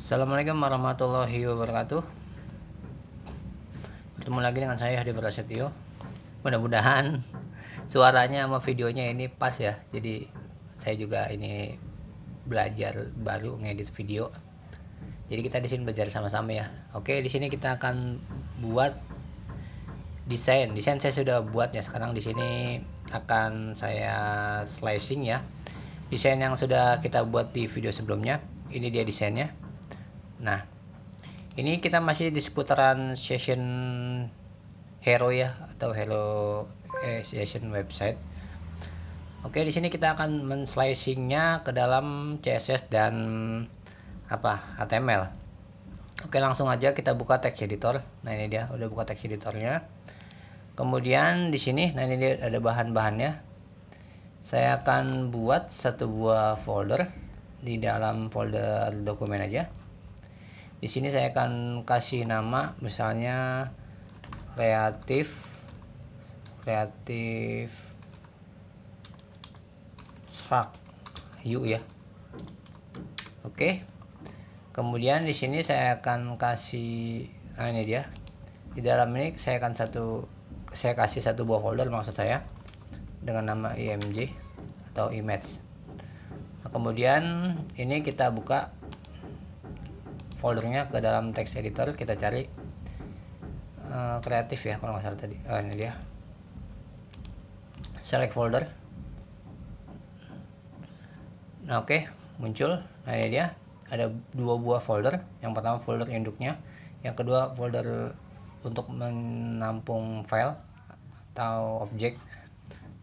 Assalamualaikum warahmatullahi wabarakatuh. Bertemu lagi dengan saya Hadi Prasetyo. Mudah-mudahan suaranya sama videonya ini pas ya. Jadi saya juga ini belajar baru ngedit video. Jadi kita di sini belajar sama-sama ya. Oke, di sini kita akan buat desain. Desain saya sudah buat ya. Sekarang di sini akan saya slicing ya. Desain yang sudah kita buat di video sebelumnya. Ini dia desainnya. Nah, ini kita masih di seputaran session hero ya, atau session website. Oke, di sini kita akan men-slicingnya ke dalam CSS dan HTML. Oke, langsung aja kita buka text editor. Nah, ini dia udah buka text editornya. Kemudian di sini, nah ini dia ada bahan-bahannya. Saya akan buat satu buah folder di dalam folder dokumen aja. Di sini saya akan kasih nama misalnya kreatif Shark U ya. Oke. Kemudian di sini saya akan kasih ini dia. Di dalam ini saya kasih satu buah folder maksud saya dengan nama img atau image. Nah, kemudian ini kita buka foldernya ke dalam text editor, kita cari kreatif ya kalau nggak salah tadi. Ini dia, select folder. Nah, oke, muncul. Nah, ini dia ada dua buah folder. Yang pertama folder induknya, yang kedua folder untuk menampung file atau objek.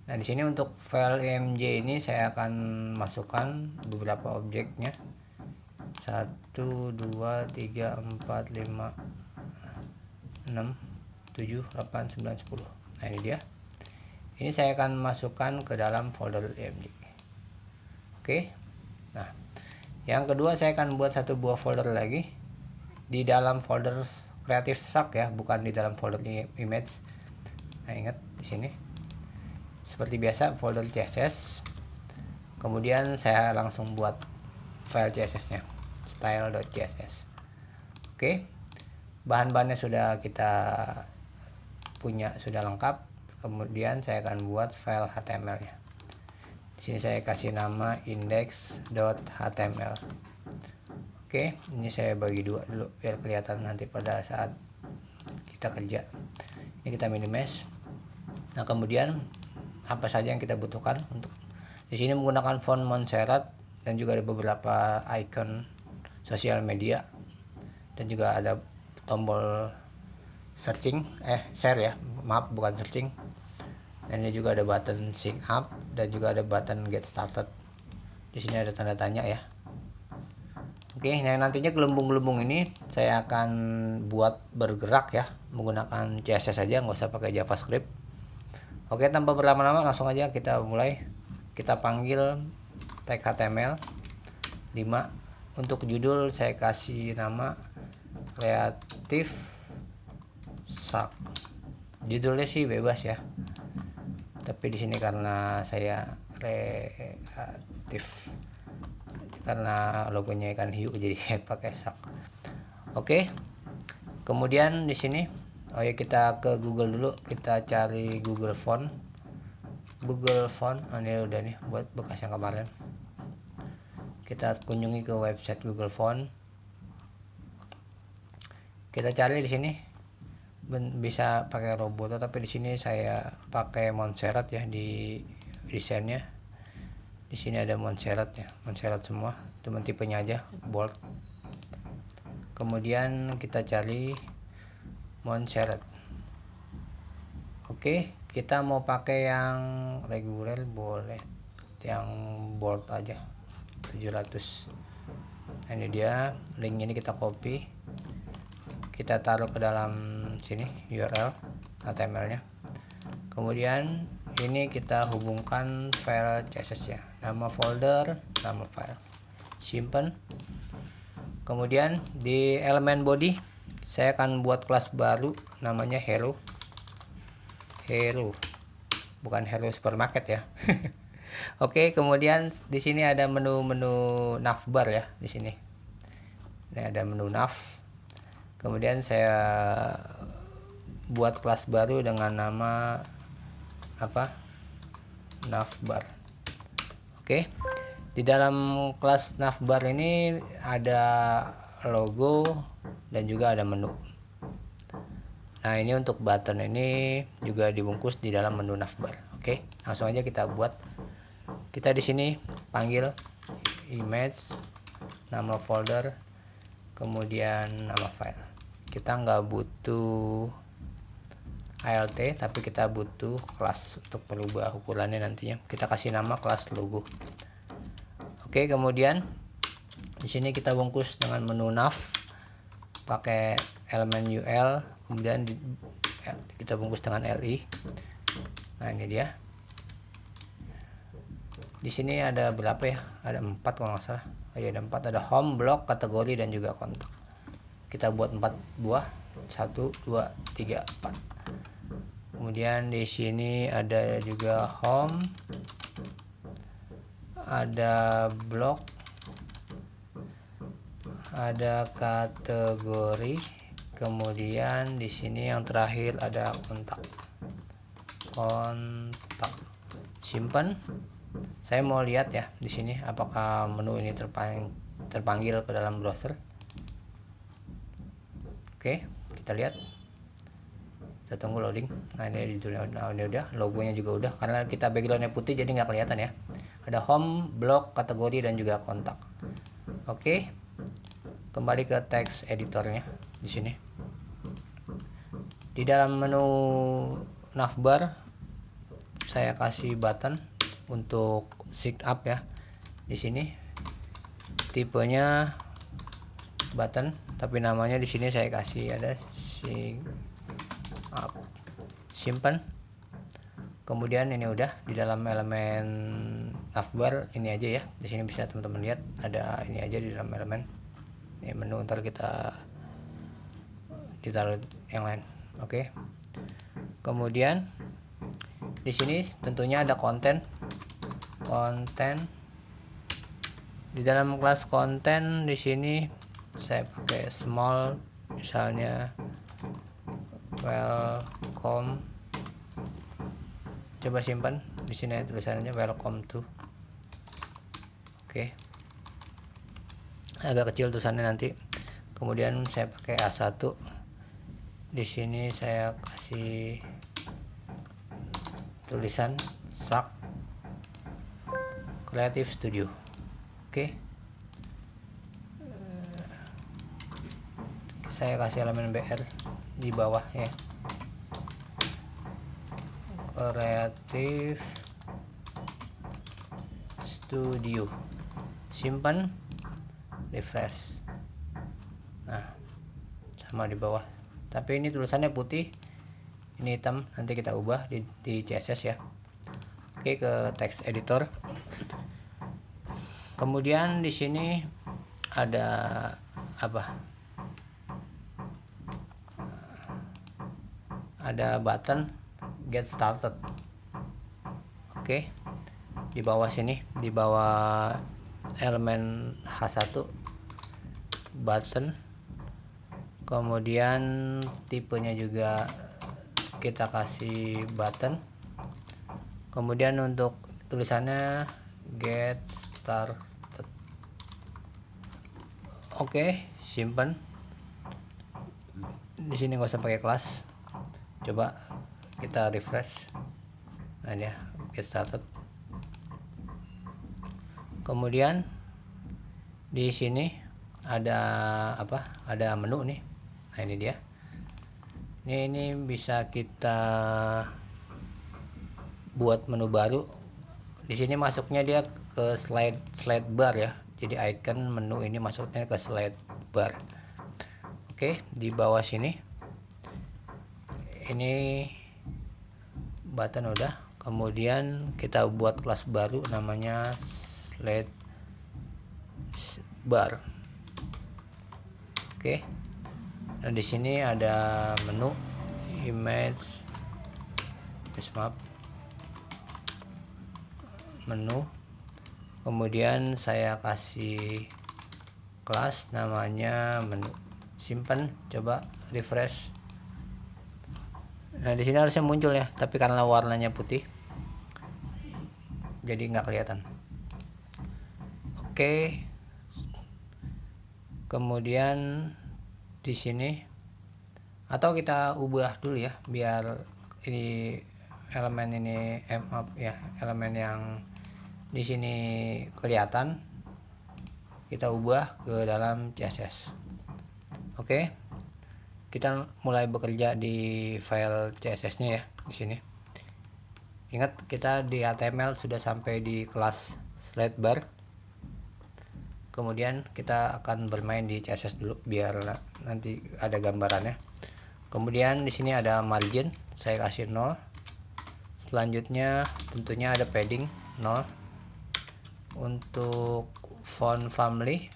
Nah, di sini untuk file img ini saya akan masukkan beberapa objeknya. 1, 2, 3, 4, 5, 6, 7, 8, 9, 10. Nah, ini dia. Ini saya akan masukkan ke dalam folder img. Oke. Nah, yang kedua saya akan buat satu buah folder lagi di dalam folder Creative Shark ya, bukan di dalam folder image. Nah, ingat di sini. Seperti biasa folder CSS. Kemudian saya langsung buat file CSS-nya. Style.css. Oke. Bahan-bahannya sudah kita punya, sudah lengkap. Kemudian saya akan buat file HTML-nya. Di sini saya kasih nama index.html. Oke, ini saya bagi dua dulu biar kelihatan nanti pada saat kita kerja. Ini kita minimize. Nah, kemudian apa saja yang kita butuhkan untuk di sini menggunakan font Montserrat dan juga ada beberapa icon sosial media dan juga ada tombol share ya, maaf bukan searching. Dan ini juga ada button sync up dan juga ada button get started. Di sini ada tanda tanya ya. Oke, nah nantinya gelembung-gelembung ini saya akan buat bergerak ya menggunakan CSS saja, nggak usah pakai JavaScript. Oke, tanpa berlama-lama langsung aja kita mulai. Kita panggil tag HTML 5. Untuk judul saya kasih nama kreatif Shark. Judulnya sih bebas ya. Tapi di sini karena saya kreatif, karena logonya ikan hiu jadi saya pakai Shark. Oke. Kemudian di sini kita ke Google dulu, kita cari Google Font. Ini udah nih buat bekas yang kemarin. Kita kunjungi ke website Google Font. Kita cari di sini, bisa pakai Roboto, tapi di sini saya pakai Montserrat ya di desainnya. Di sini ada Montserrat ya, Montserrat semua, cuma tipenya aja bold. Kemudian kita cari Montserrat. Oke, kita mau pakai yang reguler boleh, yang bold aja 700. Ini dia linknya, ini kita copy, kita taruh ke dalam sini URL HTML nya. Kemudian ini kita hubungkan file CSS ya, nama folder, nama file, simpan. Kemudian di elemen body saya akan buat kelas baru namanya hero, bukan hero supermarket ya. Oke, kemudian di sini ada menu navbar ya di sini. Ini ada menu nav. Kemudian saya buat kelas baru dengan nama apa, navbar. Oke, di dalam kelas navbar ini ada logo dan juga ada menu. Nah, ini untuk button ini juga dibungkus di dalam menu navbar. Oke, langsung aja kita buat. Kita di sini panggil image, nama folder, kemudian nama file. Kita nggak butuh alt, tapi kita butuh kelas untuk merubah ukurannya nantinya. Kita kasih nama kelas logo. Oke, kemudian di sini kita bungkus dengan menu nav pakai elemen ul, kemudian kita bungkus dengan li. Nah, ini dia. Di sini ada berapa ya? Ada 4 kalau nggak salah. Ya, ada 4. Ada home, block, kategori, dan juga kontak. Kita buat 4 buah. 1, 2, 3, 4. Kemudian di sini ada juga home, ada block, ada kategori, kemudian di sini yang terakhir ada kontak. Simpan. Saya mau lihat ya di sini apakah menu ini terpanggil ke dalam browser. Oke, kita lihat. Kita tunggu loading. Nah, ini udah, logonya juga udah, karena kita backgroundnya putih jadi nggak kelihatan ya. Ada home, block, kategori, dan juga kontak. Oke, kembali ke text editornya di sini. Di dalam menu navbar saya kasih button untuk sync up ya. Di sini tipenya button, tapi namanya di sini saya kasih ada sync up. Simpan. Kemudian ini udah di dalam elemen navbar ini aja ya. Di sini bisa teman-teman lihat ada ini aja di dalam elemen. Ini menu, ntar kita ditaruh yang lain. Oke. Kemudian di sini tentunya ada konten. Di dalam kelas konten di sini saya pakai small, misalnya welcome. Coba simpan. Di sini tulisannya welcome to. Oke. Agak kecil tulisannya nanti. Kemudian saya pakai A1. Di sini saya kasih tulisan SAK Creative Studio. Oke. Saya kasih elemen BR di bawah ya. Creative Studio. Simpan, refresh. Nah, sama di bawah. Tapi ini tulisannya putih, ini hitam. Nanti kita ubah di CSS ya. Oke, ke text editor. Kemudian di sini ada apa? Ada button get started. Oke. Di bawah sini, di bawah elemen H1 button. Kemudian tipenya juga kita kasih button. Kemudian untuk tulisannya get started. Oke, simpan. Di sini nggak usah pakai kelas. Coba kita refresh. Nah, ya, get started. Kemudian di sini ada apa? Ada menu nih. Nah, ini dia. Ini bisa kita buat menu baru. Di sini masuknya dia ke slide bar ya. Jadi icon menu ini masuknya ke slide bar. Oke, di bawah sini ini button udah. Kemudian kita buat kelas baru namanya slide bar. Oke. Nah, di sini ada menu image, menu. Kemudian saya kasih kelas namanya menu, simpan, coba refresh. Nah di sini harusnya muncul ya, tapi karena warnanya putih jadi nggak kelihatan. Oke, kemudian di sini, atau kita ubah dulu ya biar ini elemen ini ya, elemen yang di sini kelihatan, kita ubah ke dalam CSS. Oke, kita mulai bekerja di file CSS-nya ya di sini. Ingat kita di HTML sudah sampai di kelas slide bar. Kemudian kita akan bermain di CSS dulu biar nanti ada gambarannya. Kemudian di sini ada margin, saya kasih 0. Selanjutnya tentunya ada padding 0. Untuk font family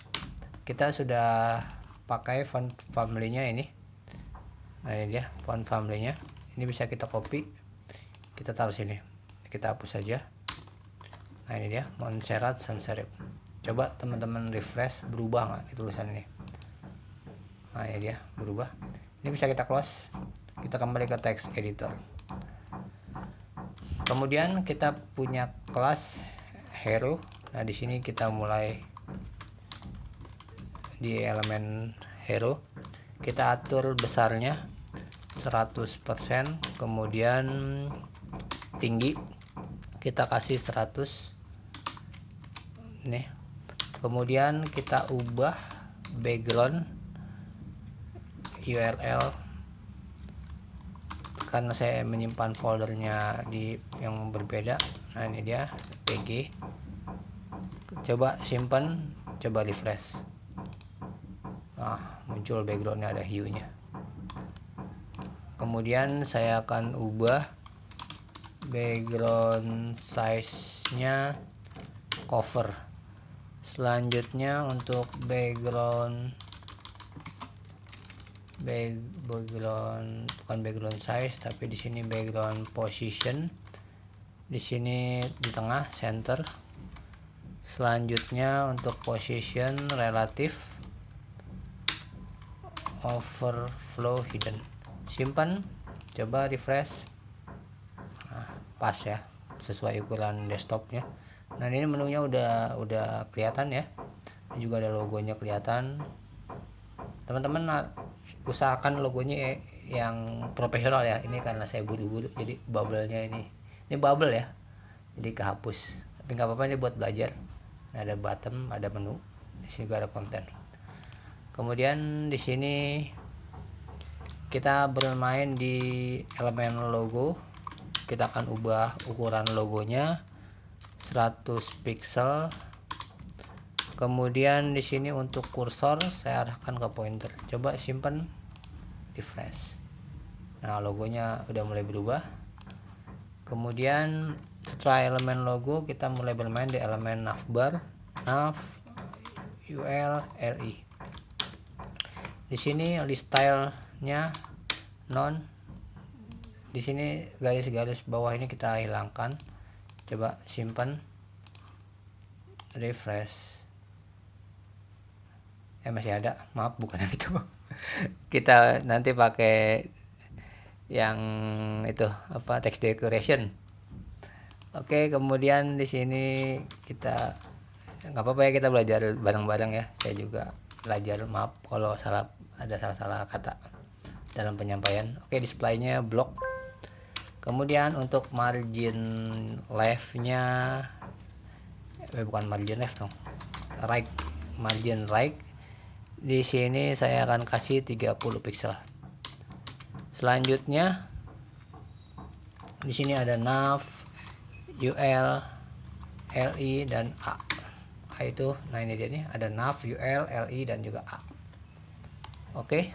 kita sudah pakai font family-nya ini. Nah ini dia font family-nya. Ini bisa kita copy, kita taruh sini, kita hapus saja. Nah ini dia Montserrat sans serif. Coba teman-teman refresh, berubah nggak tulisan ini? Nah ini dia berubah. Ini bisa kita close, kita kembali ke text editor. Kemudian kita punya kelas hero. Nah di sini kita mulai di elemen hero, kita atur besarnya 100%, kemudian tinggi kita kasih 100 nih. Kemudian kita ubah background URL karena saya menyimpan foldernya di yang berbeda. Nah ini dia pg, coba simpan, coba refresh. Nah muncul backgroundnya, ada hue-nya. Kemudian saya akan ubah background size-nya cover. Selanjutnya untuk background bukan background size, tapi di sini background position, di sini di tengah center. Selanjutnya untuk position relatif, overflow hidden. Simpan, coba refresh. Nah, pas ya, sesuai ukuran desktopnya. Nah ini menunya udah kelihatan ya, ini juga ada logonya kelihatan. Teman-teman usahakan logonya yang profesional ya. Ini karena saya buru-buru jadi bubble-nya ini bubble ya, jadi kehapus, tapi nggak apa-apa, ini buat belajar. Nah, ada bottom, ada menu, di sini juga ada konten. Kemudian di sini kita bermain di elemen logo, kita akan ubah ukuran logonya 100 pixel. Kemudian di sini untuk kursor saya arahkan ke pointer. Coba simpan, refresh. Nah logonya udah mulai berubah. Kemudian setelah elemen logo kita mulai bermain di elemen navbar, nav, ul, li. Di sini list style-nya non. Di sini garis-garis bawah ini kita hilangkan. Coba simpan, refresh. Masih ada, maaf bukan yang itu. Kita nanti pakai yang itu apa, text decoration. Oke, kemudian di sini kita nggak apa-apa ya, kita belajar bareng-bareng ya. Saya juga belajar, maaf kalau ada salah-salah kata dalam penyampaian. Oke, display-nya block. Kemudian untuk margin left-nya bukan margin left dong, right, margin right. Di sini saya akan kasih 30 pixel. Selanjutnya di sini ada nav, ul, li dan a. Itu, nah ini dia nih, ada nav, ul, li dan juga a. Oke.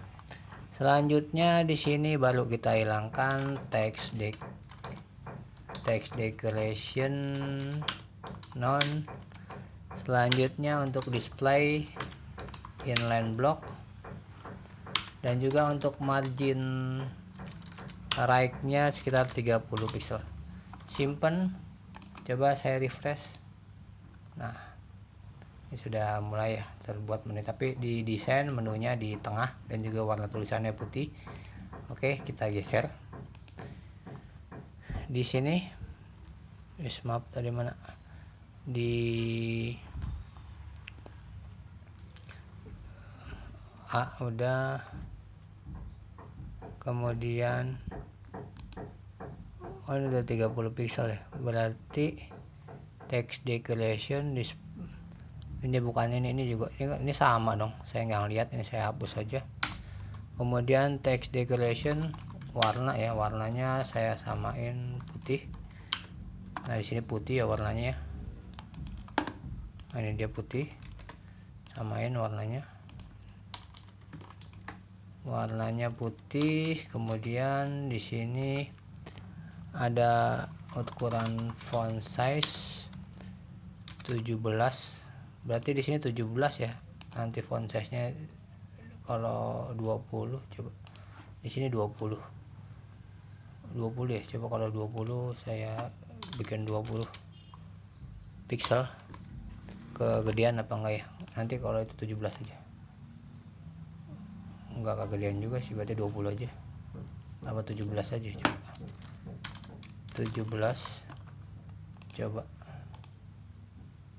Selanjutnya di sini baru kita hilangkan text decoration non. Selanjutnya untuk display inline block, dan juga untuk margin right-nya sekitar 30 pixel. Simpan, coba saya refresh. Nah Ini sudah mulai ya terbuat menu, tapi di desain menunya di tengah dan juga warna tulisannya putih. Oke, kita geser. Di sini maaf tadi mana, di A udah, kemudian ini udah 30 pixel ya, berarti text decoration ini bukan ini juga ini sama dong, saya nggak lihat, ini saya hapus saja. Kemudian text decoration warna ya, warnanya saya samain putih. Nah di sini putih ya warnanya ya. Nah, ini dia putih, samain warnanya putih. Kemudian di sini ada ukuran font size 17, berarti di sini 17 ya. Nanti font size nya kalau 20, coba di sini 20 ya, coba kalau 20 saya bikin 20 pixel, kegedean apa enggak ya. Nanti kalau itu 17 aja, enggak kegedean juga sih, berarti 20 aja apa 17 aja, coba 17, coba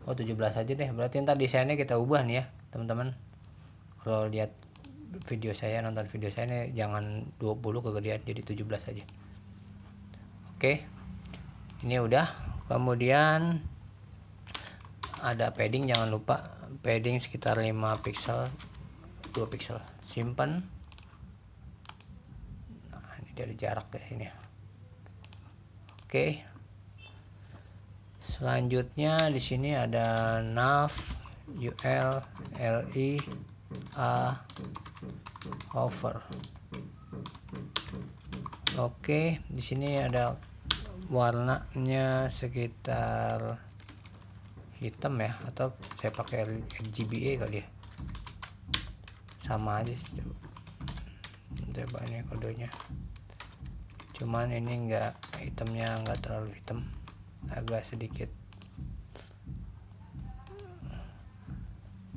17 aja deh. Berarti ntar desainnya kita ubah nih ya teman-teman. Kalau lihat video saya, nonton video saya ini jangan 20 kegedean, jadi 17 aja. Oke, ini udah. Kemudian ada padding, jangan lupa padding sekitar 5 pixel, 2 pixel, simpan. Nah ini dari jarak ke sini. Oke, selanjutnya di sini ada nav, ul, li, a, hover. Oke, di sini ada warnanya sekitar hitam ya, atau saya pakai RGBA kali ya, sama aja. Coba ini kodenya, cuman ini enggak, hitamnya enggak terlalu hitam, agak sedikit.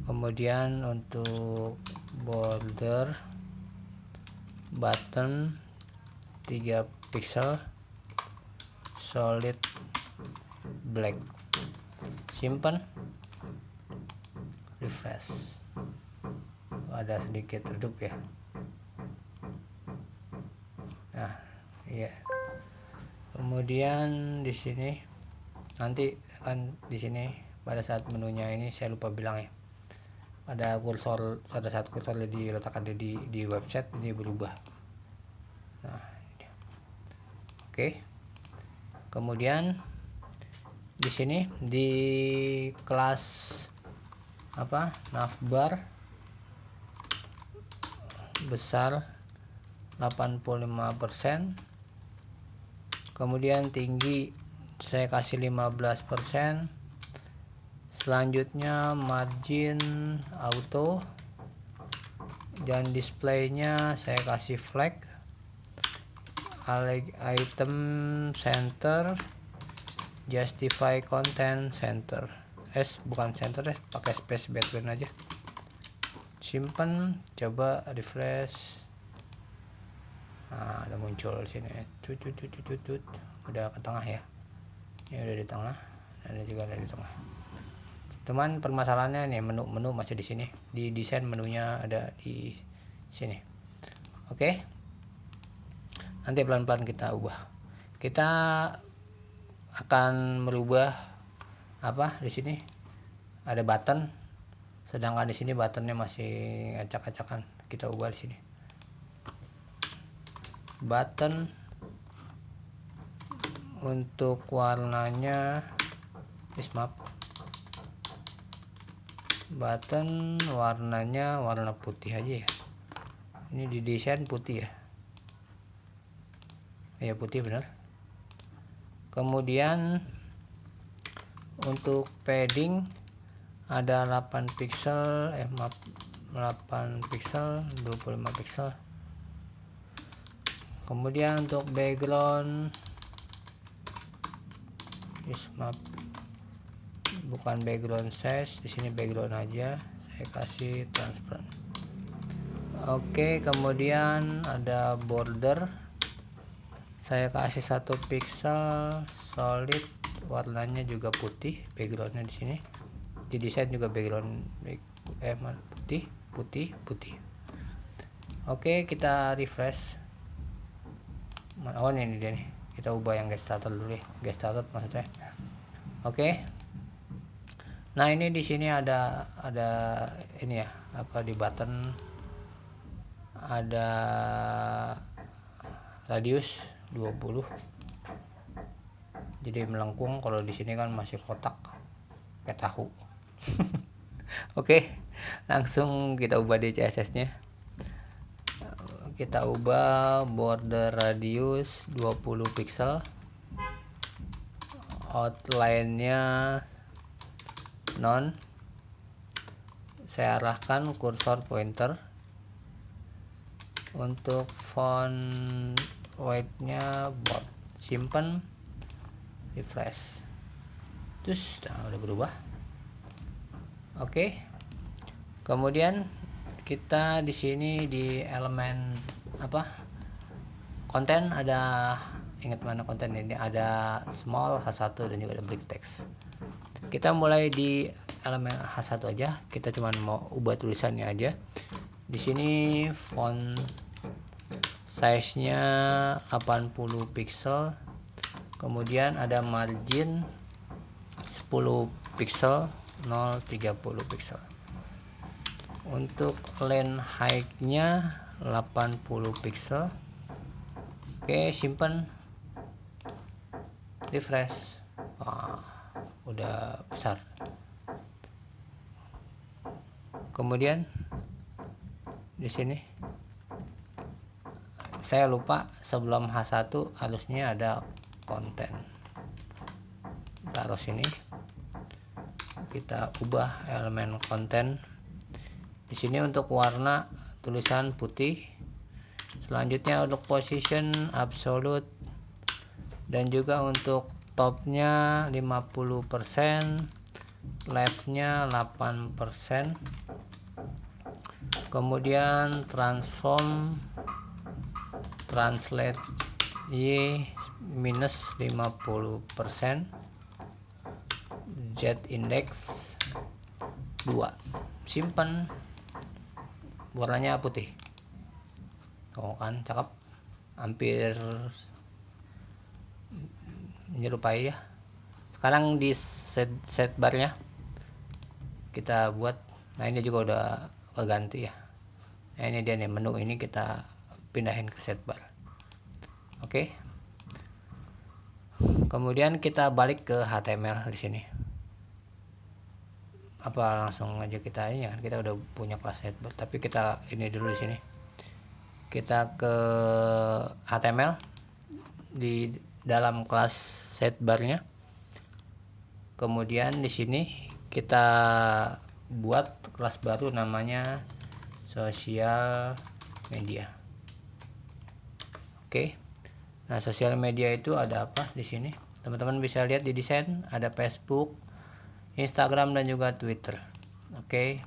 Kemudian untuk border button 3 pixel, solid black, simpan, refresh. Ada sedikit redup ya. Nah iya, kemudian di sini nanti kan di sini pada saat menunya ini saya lupa bilang ya, ada kursor, pada saat kursor diletakkan di website ini berubah. Nah ini. Oke, kemudian di sini di kelas apa, navbar besar 85%, kemudian tinggi saya kasih 15%. Selanjutnya margin auto, dan displaynya saya kasih flag, item center, justify content center, bukan center ya, pakai space background aja, simpan, coba refresh. Nah ada muncul sini, udah ke tengah ya, ini udah di tengah, dan juga ada di tengah. Teman, permasalahannya nih menu masih di sini, di desain menunya ada di sini. Oke, nanti pelan-pelan kita ubah. Kita akan merubah apa, di sini ada button, sedangkan di sini buttonnya masih acak-acakan. Kita ubah di sini button, untuk warnanya maaf, button warnanya warna putih aja ya. Ini di desain putih ya, ya putih benar. Kemudian untuk padding ada 8 pixel, 8 pixel, 25 pixel. Kemudian untuk background bukan background size, di sini background aja, saya kasih transparent. Oke, kemudian ada border, saya kasih 1 pixel solid, warnanya juga putih, backgroundnya di sini di desain juga background putih. Oke, kita refresh. Oh ini dia nih, kita ubah yang get started dulu ya, get started maksudnya. Oke, nah ini di sini ada ini ya, apa di button ada radius 20, jadi melengkung. Kalau di sini kan masih kotak kayak tahu. Oke, langsung kita ubah di CSS nya, kita ubah border radius 20 pixel, outline-nya none, saya arahkan kursor pointer. Untuk font weight-nya bold, simpen, refresh, terus udah berubah. Oke, kemudian kita di sini di elemen apa konten ada, ingat mana konten ini, ada small, H1 dan juga ada big text. Kita mulai di elemen H1 aja, kita cuman mau ubah tulisannya aja. Di sini font size-nya 80 pixel, kemudian ada margin 10 pixel, 0,30 pixel. Untuk length height-nya 80 pixel. Oke, simpan, refresh. Wah, udah besar. Kemudian di sini saya lupa, sebelum H1 harusnya ada konten, taruh sini, kita ubah elemen konten. Di sini untuk warna tulisan putih. Selanjutnya untuk position absolute, dan juga untuk topnya 50%, leftnya 8%. Kemudian transform translate y minus 50%, z index 2, simpan, warnanya putih. Oh kan cakep, hampir menyerupai ya. Sekarang di set barnya kita buat, nah ini juga udah ganti ya. Nah ini dia nih, menu ini kita pindahin ke set bar. Oke. Kemudian kita balik ke HTML di sini. Apa langsung aja kita ini ya, kita udah punya kelas set bar, tapi kita ini dulu di sini. Kita ke HTML di dalam kelas set barnya. Kemudian di sini kita buat kelas baru namanya sosial media. Oke. Nah, sosial media itu ada apa di sini? Teman-teman bisa lihat di desain ada Facebook, Instagram dan juga Twitter. Oke.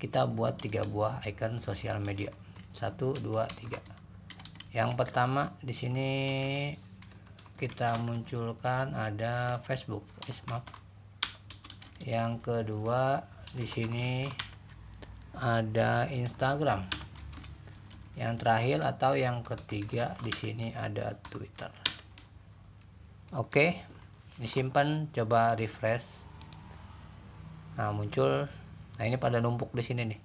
Kita buat 3 buah icon sosial media. 1 2 3. Yang pertama di sini kita munculkan ada Facebook, Yang kedua di sini ada Instagram. Yang terakhir atau yang ketiga di sini ada Twitter. Oke, disimpan, coba refresh. Nah, muncul. Nah, ini pada numpuk di sini nih.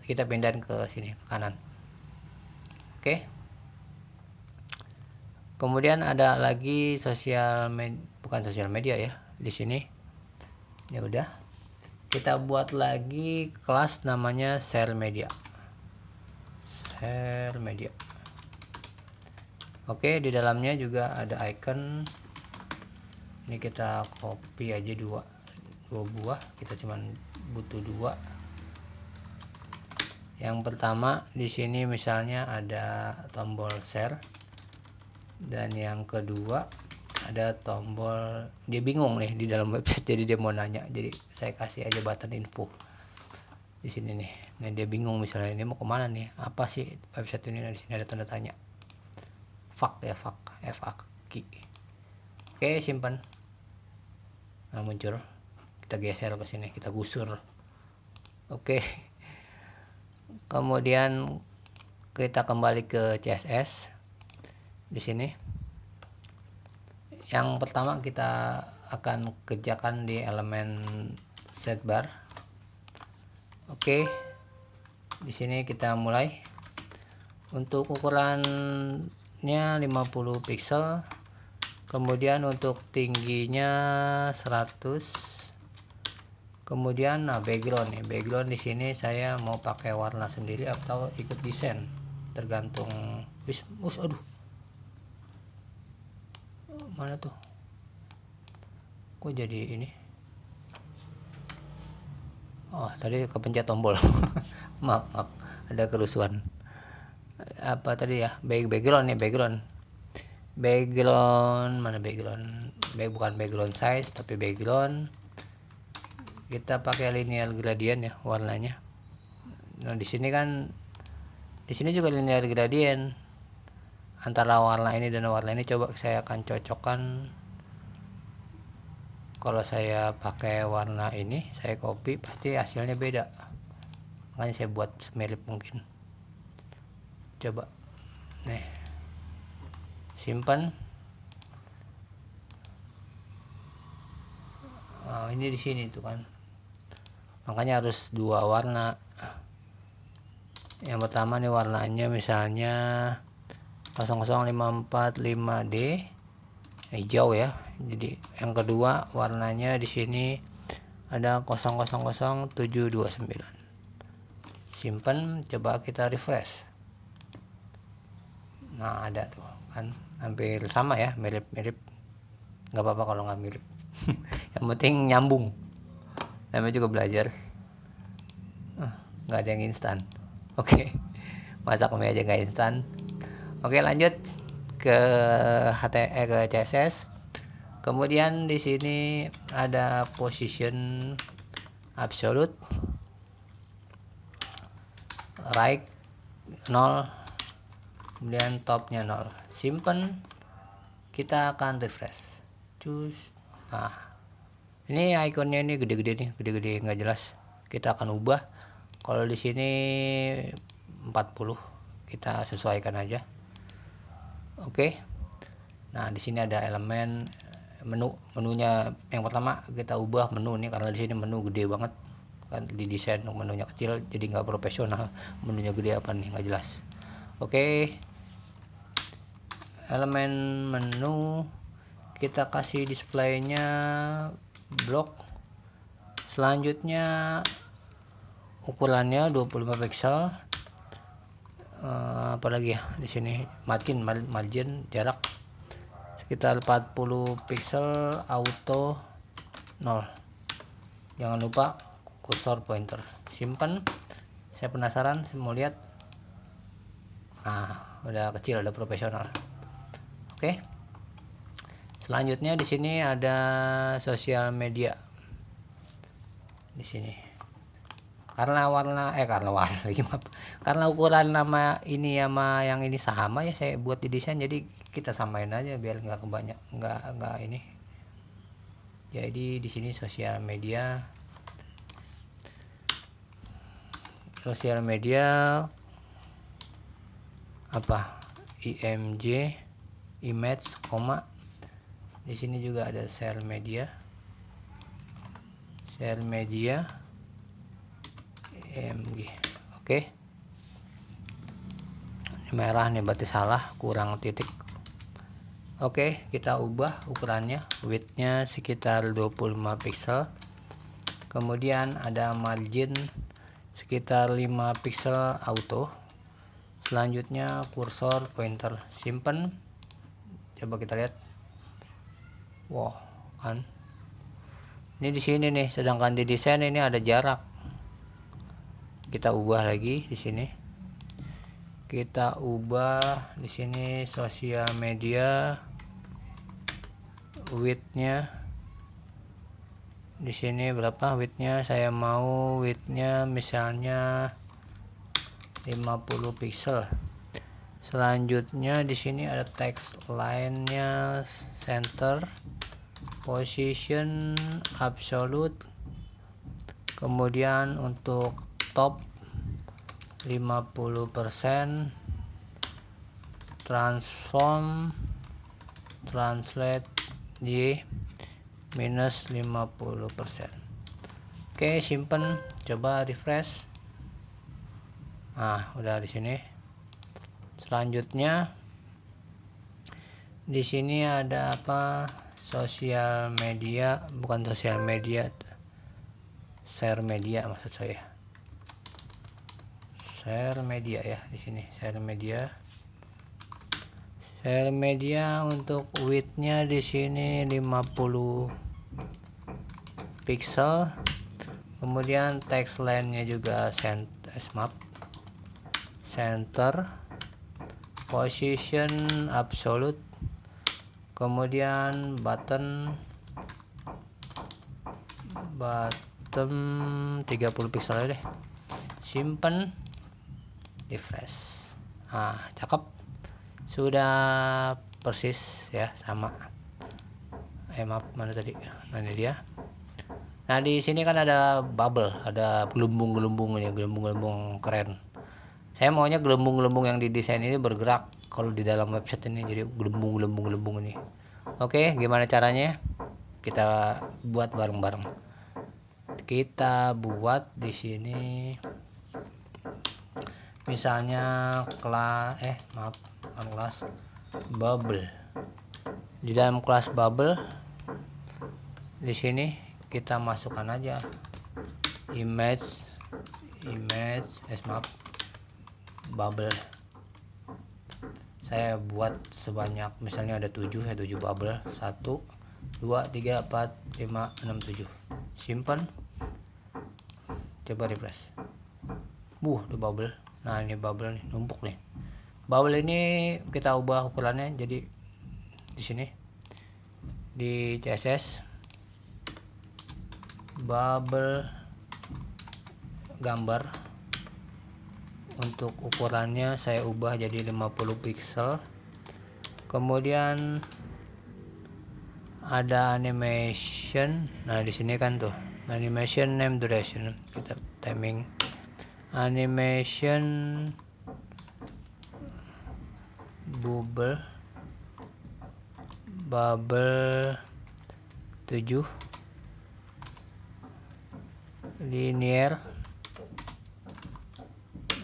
Kita pindahin ke sini, ke kanan. Oke. Kemudian ada lagi bukan sosial media ya, di sini. Ya udah. Kita buat lagi kelas namanya share media. Oke, di dalamnya juga ada icon. Ini kita copy aja dua buah, kita cuman butuh 2. Yang pertama di sini misalnya ada tombol share, dan yang kedua ada tombol, dia bingung nih di dalam website, jadi dia mau nanya, jadi saya kasih aja button info di sini nih. Nah dia bingung misalnya ini mau kemana nih, apa sih website ini. Nah, di sini ada tanda tanya, FAQ ya, FAQ. Oke, simpan. Nah muncul, kita geser ke sini, kita gusur. Oke, kemudian kita kembali ke CSS. Di sini yang pertama kita akan kerjakan di elemen sidebar. Oke, di sini kita mulai. Untuk ukurannya 50 pixel, kemudian untuk tingginya 100. Kemudian background nih, background di sini saya mau pakai warna sendiri atau ikut desain, tergantung. Aduh, mana tuh, kok jadi ini? Oh tadi kepencet tombol. maaf, ada kerusuhan. Apa tadi ya, background nih, background mana, background bukan background size tapi background. Kita pakai linear gradient ya warnanya. Nah di sini juga linear gradient antara warna ini dan warna ini. Coba saya akan cocokkan. Kalau saya pakai warna ini, saya copy, pasti hasilnya beda, makanya saya buat semirip mungkin. Coba nih, simpan. Nah, ini di sini tuh kan, makanya harus dua warna. Yang pertama nih warnanya misalnya 00545D hijau ya. Jadi yang kedua warnanya di sini ada 000729. Simpan, coba kita refresh. Nah ada tuh kan, hampir sama ya, mirip-mirip. Nggak apa-apa kalau nggak mirip. Yang penting nyambung, namanya juga belajar. Nggak ada yang instan. Oke, masak mie aja nggak instan. Oke, lanjut ke ke CSS. Kemudian di sini ada position absolute, right 0, kemudian topnya 0. Simpen, kita akan refresh. Nah ini ikonnya ini gede-gede nih, gede-gede nggak jelas. Kita akan ubah. Kalau di sini 40, kita sesuaikan aja. Oke. Nah di sini ada elemen menunya. Yang pertama kita ubah menu nih, karena di sini menu gede banget kan, didesain menunya kecil jadi nggak profesional. Menunya gede apa nih, nggak jelas. Oke, elemen menu kita kasih displaynya blok. Selanjutnya ukurannya 25 pixel. Apalagi ya di sini, margin jarak sekitar 40 pixel, auto 0. Jangan lupa kursor pointer. Simpan. Saya penasaran, saya mau lihat. Udah kecil, udah profesional. Oke. Selanjutnya di sini ada sosial media. Di sini. Karena ukuran nama ini sama yang ini sama ya, saya buat di desain, jadi kita samain aja biar nggak kebanyak, nggak ini. Jadi di sini sosial media apa, img image, koma. Di sini juga ada share media img. Oke. Ini merah nih, berarti salah, kurang titik. Oke, kita ubah ukurannya, widthnya sekitar 25 pixel. Kemudian ada margin sekitar 5 pixel, auto. Selanjutnya kursor pointer. Simpen. Coba kita lihat. Wow, kan ini di sini nih, sedangkan di desain ini ada jarak. Kita ubah lagi di sini. Kita ubah di sini sosial media widthnya di sini berapa widthnya, saya mau widthnya misalnya 50 pixel. Selanjutnya di sini ada text line-nya, center, position, absolute. Kemudian untuk top 50%, transform, translate y minus 50%. Oke, simpen, coba refresh. Nah, udah di sini. Selanjutnya di sini ada apa? Sosial media, bukan sosial media, share media maksud saya. Share media ya, di sini share media. Share media untuk widthnya di sini 50 pixel. Kemudian text line-nya juga center, position absolute, kemudian button 30 pixel deh. Simpen, refresh. Nah, cakep, sudah persis ya, sama. Maaf, mana tadi? Nah, ini dia. Nah, di sini kan ada bubble, ada gelembung-gelembung ini, gelembung-gelembung keren. Saya maunya gelembung-gelembung yang didesain ini bergerak kalau di dalam website ini, jadi gelembung-gelembung ini. Oke, gimana caranya? Kita buat bareng-bareng. Kita buat di sini misalnya kelas bubble. Di dalam kelas bubble di sini kita masukkan aja image bubble. Saya buat sebanyak misalnya ada 7 bubble, 1 2 3 4 5 6 7. Simpan, coba refresh. Di bubble. Nah, ini bubble nih, numpuk nih. Bubble ini kita ubah ukurannya, jadi di sini di CSS bubble gambar, untuk ukurannya saya ubah jadi 50 pixel. Kemudian ada animation. Nah, di sini kan tuh animation name duration, kita timing animation bubble 7 linear.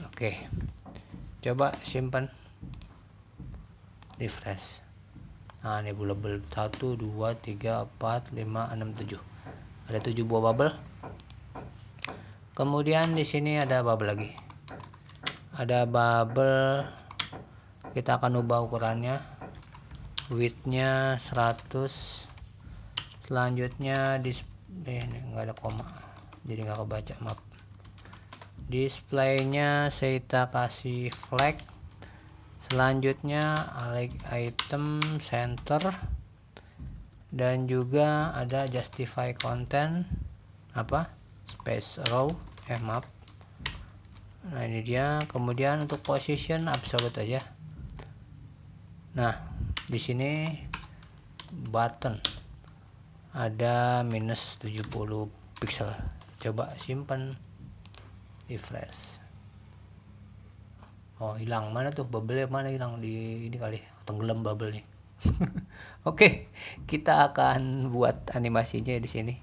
Oke, coba simpan, refresh. Nah, ini bubble 1 2 3 4 5 6 7. Ada 7 buah bubble. Kemudian di sini ada bubble lagi. Ada bubble, kita akan ubah ukurannya. Widthnya 100. Selanjutnya display, ini enggak ada koma, jadi nggak kebaca, maaf. Displaynya kita kasih flag. Selanjutnya item center, dan juga ada justify content space row, maaf. Nah, ini dia. Kemudian untuk position absolute aja. Nah, di sini button ada minus 70 pixel. Coba simpan, refresh. Hilang. Mana tuh bubble, mana hilang? Di ini kali, tenggelam bubble nih. Oke, kita akan buat animasinya di sini.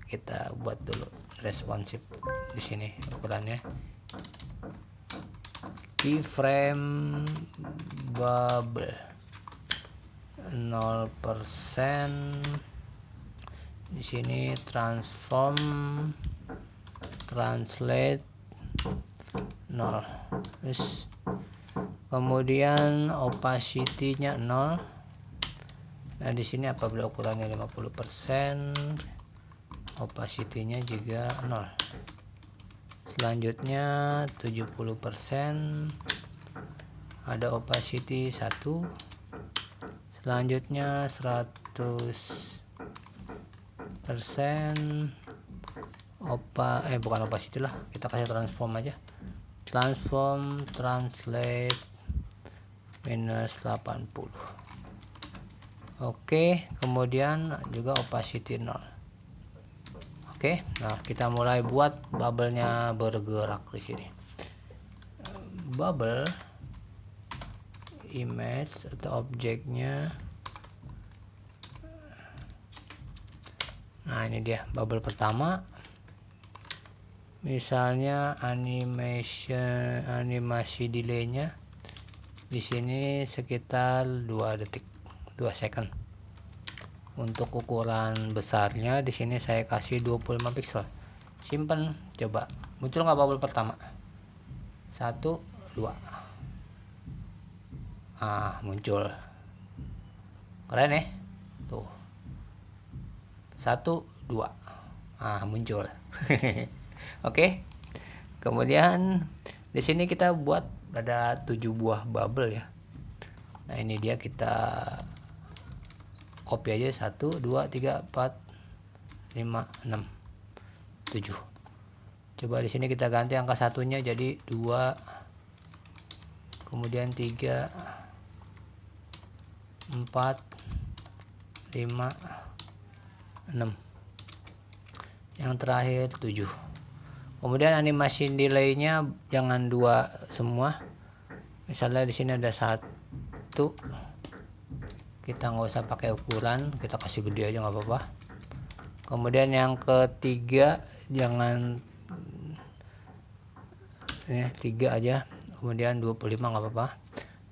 Kita buat dulu responsif di sini ukurannya. Keyframe bubble 0%. Di sini transform, translate 0. Terus kemudian opacity-nya 0. Nah, di sini apabila ukurannya 50%, opacity-nya juga 0. Selanjutnya 70%, ada opacity 1. Selanjutnya 100% bukan opacity lah, kita kasih transform aja. Transform translate minus 80. Oke, kemudian juga opacity 0. Oke, nah kita mulai buat bubble-nya bergerak di sini. Bubble image atau objeknya. Nah, ini dia bubble pertama. Misalnya animasi delaynya di sini sekitar 2 detik, 2 second. Untuk ukuran besarnya di sini saya kasih 25 pixel. Simpen, coba muncul nggak bubble pertama? 1, 2. Muncul. Keren ya? Tuh. 1, 2. Muncul. Oke. Kemudian di sini kita buat ada 7 buah bubble ya. Nah, ini dia, kita copy aja 1, 2, 3, 4, 5, 6, 7. Coba di sini kita ganti angka satunya jadi 2, kemudian 3, 4, 5, 6, yang terakhir 7. Kemudian animasi delaynya jangan 2 semua. Misalnya di sini ada 1, kita nggak usah pakai ukuran, kita kasih gede aja nggak apa-apa. Kemudian yang ketiga jangan 3 aja, kemudian 25 nggak apa-apa.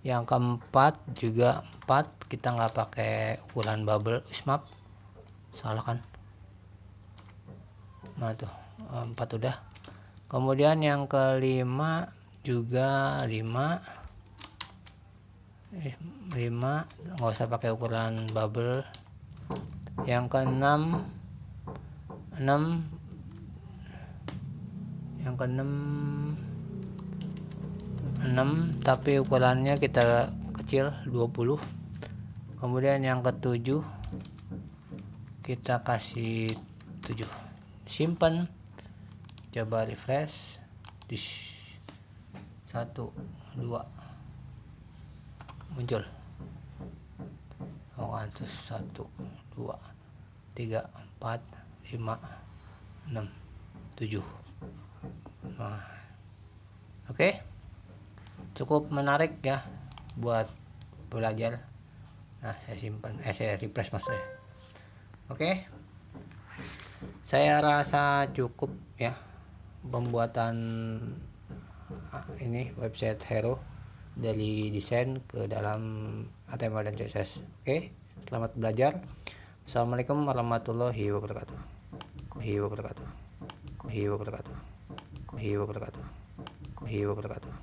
Yang keempat juga 4, kita nggak pakai ukuran bubble. Maaf, salah kan? Nah tuh 4 udah. Kemudian yang kelima juga 5, nggak usah pakai ukuran bubble. Yang keenam 6, yang keenam 6 tapi ukurannya kita kecil 20. Kemudian yang ketujuh kita kasih 7. Simpan, coba refresh. 1, 2, muncul. 1, 2, 3, 4, 5, 6, 7. Nah, oke. Cukup menarik ya buat belajar. Nah, saya simpan, saya refresh maksudnya. Oke. Saya rasa cukup ya pembuatan ini website Hero dari desain ke dalam HTML dan CSS. Oke, selamat belajar. Assalamualaikum warahmatullahi wabarakatuh. Wabarakatuh.